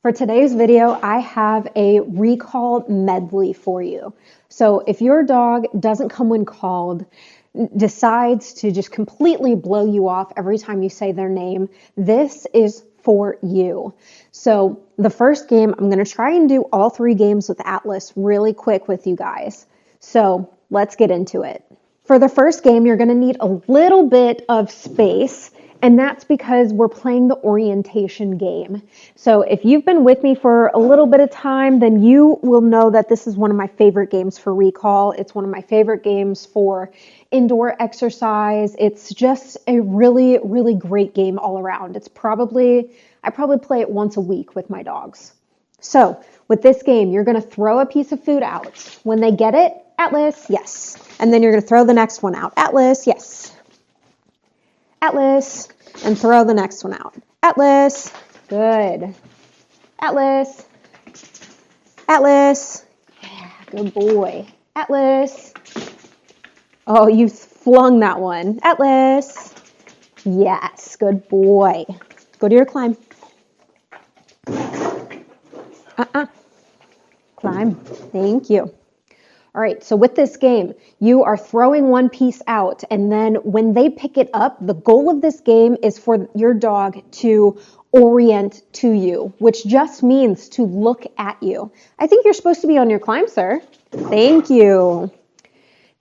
For today's video, I have a recall medley for you. So if your dog doesn't come when called, decides to just completely blow you off every time you say their name, this is for you. So the first game, I'm going to try and do all 3 games with Atlas really quick with you guys. So let's get into it. For the first game, you're going to need a little bit of space. And that's because we're playing the orientation game. So if you've been with me for a little bit of time, then you will know that this is one of my favorite games for recall. It's one of my favorite games for indoor exercise. It's just a really, really great game all around. I probably play it once a week with my dogs. So with this game, you're going to throw a piece of food out. When they get it, Atlas, yes. And then you're going to throw the next one out. Atlas, yes. Atlas, and throw the next one out. Atlas, good. Atlas, Atlas, yeah, good boy. Atlas, oh, you flung that one. Atlas, yes, good boy. Go to your climb. Climb, thank you. All right, so with this game, you are throwing one piece out, and then when they pick it up, the goal of this game is for your dog to orient to you, which just means to look at you. I think you're supposed to be on your climb, sir. Thank you.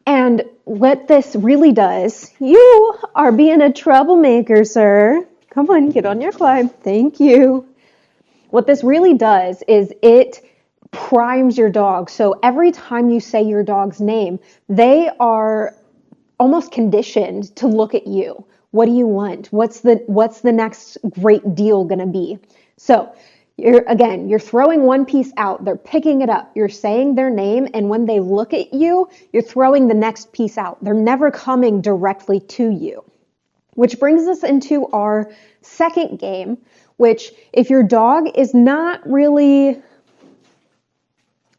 And what this really does, you are being a troublemaker, sir. Come on, get on your climb. Thank you. What this really does is it primes your dog. So every time you say your dog's name, they are almost conditioned to look at you. What do you want? What's the next great deal going to be? So you're throwing one piece out. They're picking it up. You're saying their name. And when they look at you, you're throwing the next piece out. They're never coming directly to you. Which brings us into our second game, which if your dog is not really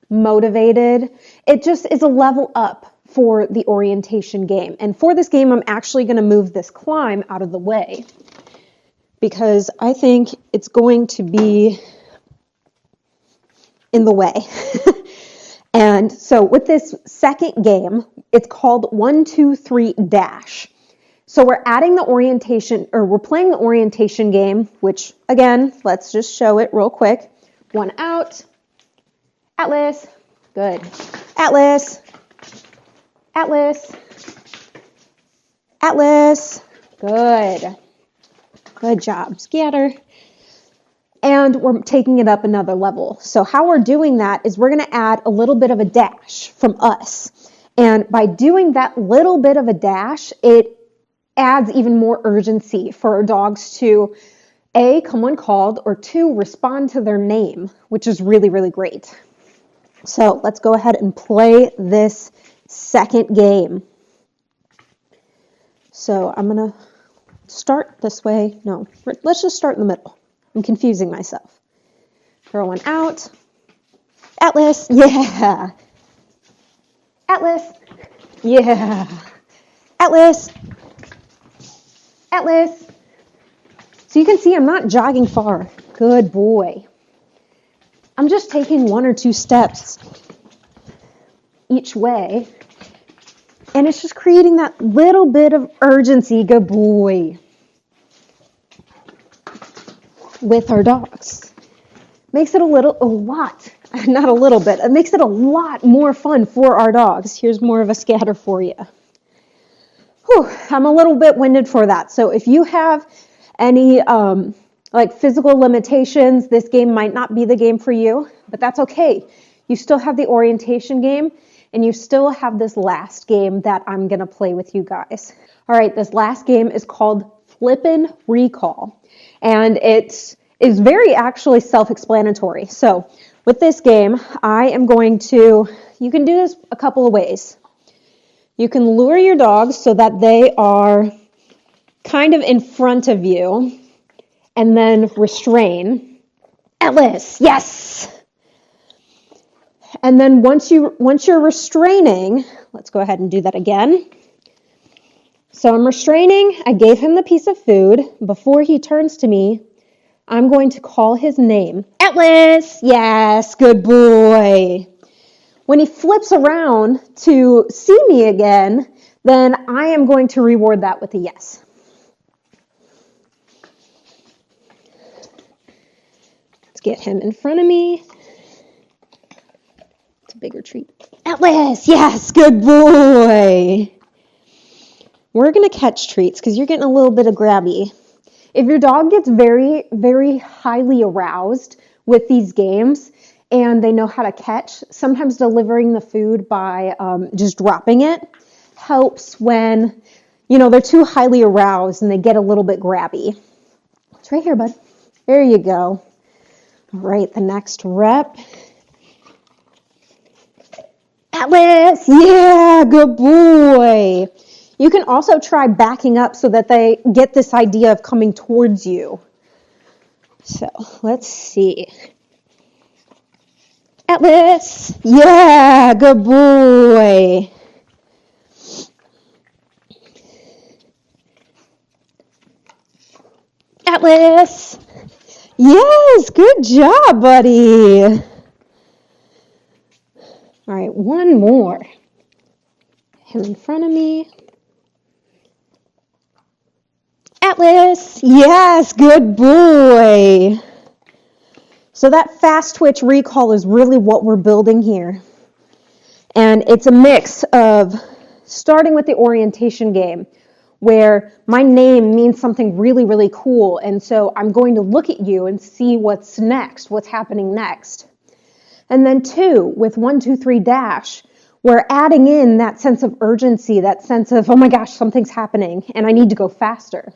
motivated, it just is a level up for the orientation game. And for this game, I'm actually going to move this climb out of the way because I think it's going to be in the way. And so with this second game, it's called 1, 2, 3 dash. So we're adding the orientation, or we're playing the orientation game, which again, let's just show it real quick. One out. Atlas, good. Atlas, Atlas, Atlas, good. Good job, scatter. And we're taking it up another level. So how we're doing that is we're going to add a little bit of a dash from us. And by doing that little bit of a dash, it adds even more urgency for our dogs to A, come when called, or 2, respond to their name, which is really, really great. So let's go ahead and play this second game. So I'm going to start this way. No, let's just start in the middle. I'm confusing myself. Throw one out. Atlas, yeah. Atlas, yeah. Atlas, Atlas. So you can see I'm not jogging far. Good boy. I'm just taking 1 or 2 steps each way, and it's just creating that little bit of urgency, good boy, with our dogs. Makes it it makes it a lot more fun for our dogs. Here's more of a scatter for you. Whew, I'm a little bit winded for that. So if you have any physical limitations, this game might not be the game for you, but that's okay. You still have the orientation game, and you still have this last game that I'm going to play with you guys. All right, this last game is called Flippin Recall, and it is very actually self-explanatory. So with this game, you can do this a couple of ways. You can lure your dogs so that they are kind of in front of you, and then restrain. Atlas, yes. And then once you're restraining, let's go ahead and do that again. So I'm restraining. I gave him the piece of food. Before he turns to me, I'm going to call his name. Atlas! Yes, good boy. When he flips around to see me again, then I am going to reward that with a yes. Let's get him in front of me. It's a bigger treat. Atlas! Yes, good boy. We're going to catch treats because you're getting a little bit of grabby. If your dog gets very, very highly aroused with these games and they know how to catch, sometimes delivering the food by just dropping it helps when, they're too highly aroused and they get a little bit grabby. It's right here, bud. There you go. All right, the next rep. Atlas, yeah, good boy. You can also try backing up so that they get this idea of coming towards you. So let's see. Atlas, yeah, good boy. Atlas, yes, good job, buddy. All right, one more. Him in front of me. Atlas, yes, good boy. So that fast twitch recall is really what we're building here. And it's a mix of starting with the orientation game, where my name means something really, really cool. And so I'm going to look at you and see what's next, what's happening next. And then 2, with 1, 2, 3 dash, we're adding in that sense of urgency, that sense of, oh my gosh, something's happening and I need to go faster.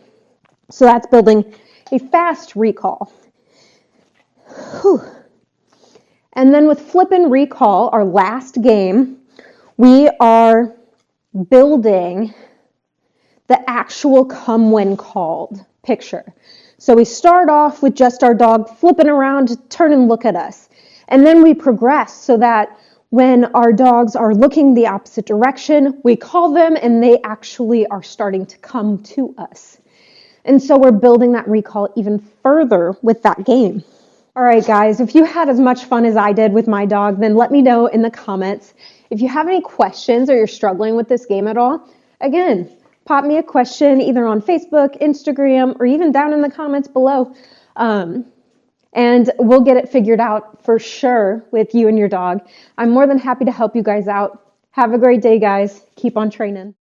So that's building a fast recall. Whew. And then with Flippin Recall, our last game, we are building the actual come when called picture. So we start off with just our dog flipping around to turn and look at us. And then we progress so that when our dogs are looking the opposite direction, we call them and they actually are starting to come to us. And so we're building that recall even further with that game. All right, guys, if you had as much fun as I did with my dog, then let me know in the comments. If you have any questions or you're struggling with this game at all, again, pop me a question either on Facebook, Instagram, or even down in the comments below. And we'll get it figured out for sure with you and your dog. I'm more than happy to help you guys out. Have a great day, guys. Keep on training.